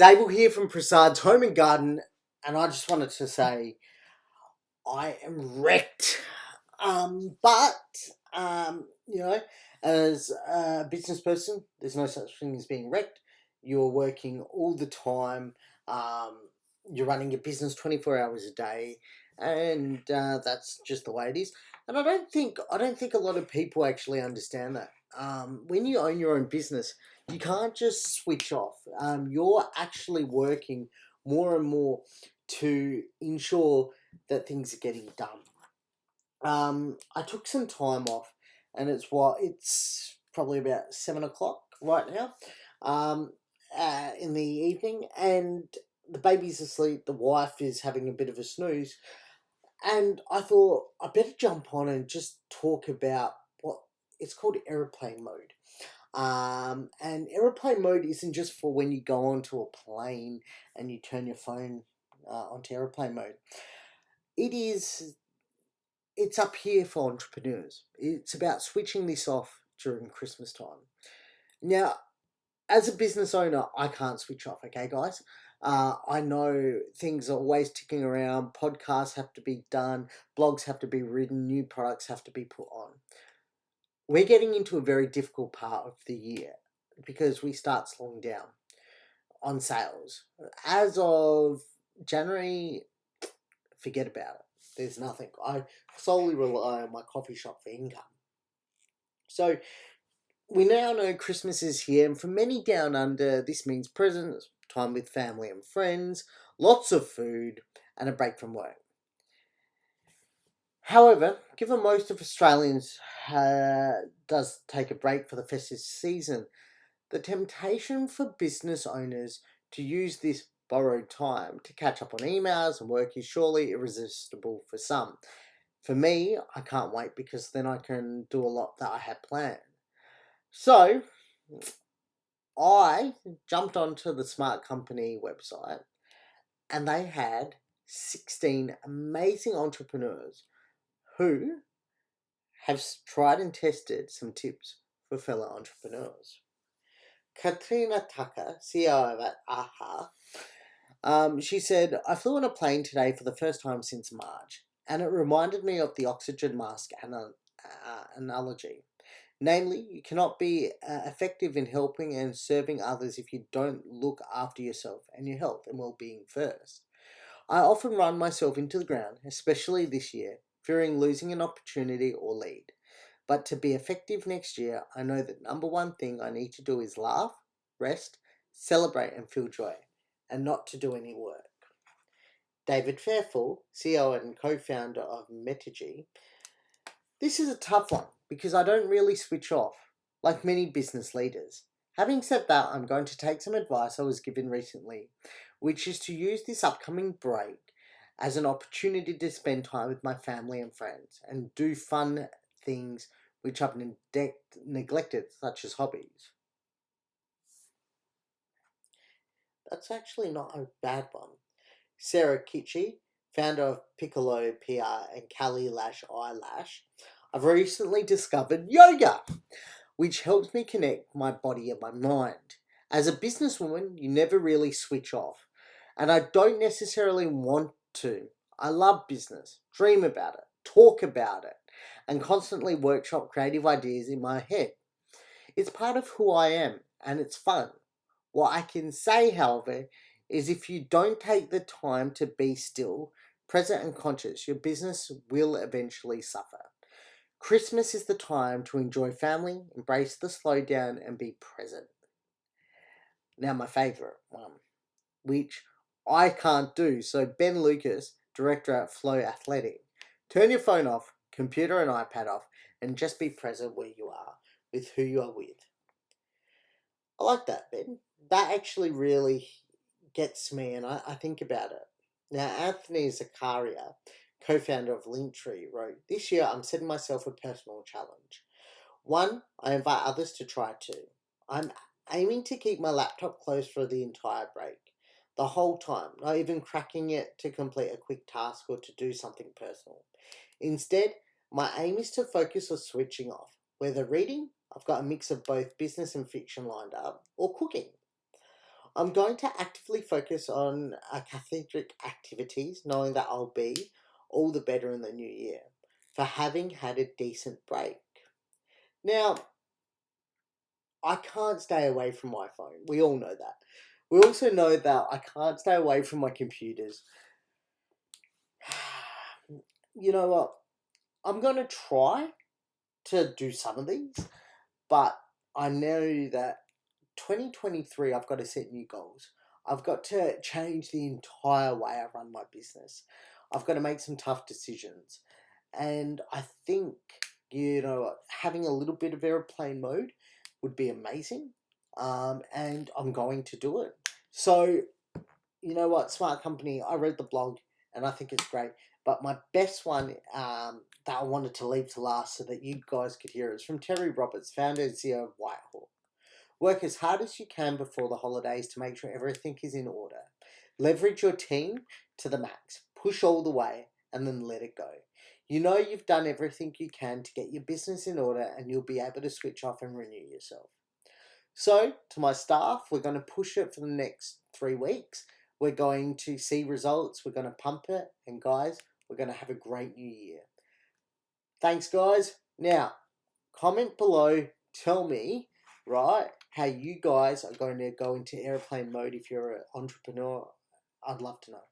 Abel here from Prasad's Home and Garden, and I just wanted to say I am wrecked. But you know, as a business person, there's no such thing as being wrecked. You're working all the time. Um, you're running your business 24 hours a day, and that's just the way it is. And I don't think a lot of people actually understand that. When you own your own business, you can't just switch off. You're actually working more and more to ensure that things are getting done. I took some time off, and it's probably about 7 o'clock right now, um, in the evening, and the baby's asleep. The wife is having a bit of a snooze, and I thought I better jump on and just talk about what it's called aeroplane mode. And aeroplane mode isn't just for when you go onto a plane and you turn your phone onto aeroplane mode. It is it's up here for entrepreneurs. It's about switching this off during Christmas time. Now, as a business owner, I can't switch off, okay, guys? I know things are always ticking around, podcasts have to be done, blogs have to be written, new products have to be put on. We're getting into a very difficult part of the year because we start slowing down on sales. As of January, forget about it. There's nothing. I solely rely on my coffee shop for income. So we now know Christmas is here, and for many down under, this means presents, time with family and friends, lots of food, and a break from work. However, given most of Australians does take a break for the festive season, the temptation for business owners to use this borrowed time to catch up on emails and work is surely irresistible for some. For me, I can't wait because then I can do a lot that I had planned. So, I jumped onto the Smart Company website, and they had 16 amazing entrepreneurs who have tried and tested some tips for fellow entrepreneurs. Katrina Tucker, CEO at AHA, she said, I flew on a plane today for the first time since March, and it reminded me of the oxygen mask analogy. Namely, you cannot be effective in helping and serving others if you don't look after yourself and your health and well being first. I often run myself into the ground, especially this year, fearing losing an opportunity or lead. But to be effective next year, I know that number one thing I need to do is laugh, rest, celebrate, and feel joy, and not to do any work. David Fairfall, CEO and co founder of Metagy, this is a tough one because I don't really switch off, like many business leaders. Having said that, I'm going to take some advice I was given recently, which is to use this upcoming break as an opportunity to spend time with my family and friends and do fun things which I've neglected, such as hobbies. That's actually not a bad one. Sarah Kitschy, founder of Piccolo PR and Cali Lash Eyelash, I've recently discovered yoga, which helps me connect my body and my mind. As a businesswoman, you never really switch off, and I don't necessarily want to. I love business, dream about it, talk about it, and constantly workshop creative ideas in my head. It's part of who I am, and it's fun. What I can say, however, is if you don't take the time to be still, present, and conscious, your business will eventually suffer. Christmas is the time to enjoy family, embrace the slowdown, and be present. Now, my favourite one, which I can't do. So, Ben Lucas, director at Flow Athletic, turn your phone off, computer and iPad off, and just be present where you are with who you are with. I like that, Ben. That actually really gets me, and I think about it. Now, Anthony Zakaria, co founder of Linktree, wrote, this year I'm setting myself a personal challenge. One, I invite others to try too. I'm aiming to keep my laptop closed for the entire break, the whole time, not even cracking it to complete a quick task or to do something personal. Instead, my aim is to focus on switching off, whether reading, I've got a mix of both business and fiction lined up, or cooking. I'm going to actively focus on cathedric activities, knowing that I'll be all the better in the new year for having had a decent break. Now, I can't stay away from my phone. We all know that. We also know that I can't stay away from my computers. You know what? I'm going to try to do some of these, but I know that 2023, I've got to set new goals. I've got to change the entire way I run my business. I've got to make some tough decisions. And I think, having a little bit of airplane mode would be amazing. And I'm going to do it. So, you know what, Smart Company, I read the blog and I think it's great. But my best one that I wanted to leave to last so that you guys could hear is from Terry Roberts, founder and CEO of Whitehawk. Work as hard as you can before the holidays to make sure everything is in order. Leverage your team to the max. Push all the way and then let it go. You know you've done everything you can to get your business in order and you'll be able to switch off and renew yourself. So, to my staff, we're going to push it for the next 3 weeks. We're going to see results. We're going to pump it. And guys, we're going to have a great new year. Thanks, guys. Now, comment below. Tell me, right, how you guys are going to go into airplane mode if you're an entrepreneur. I'd love to know.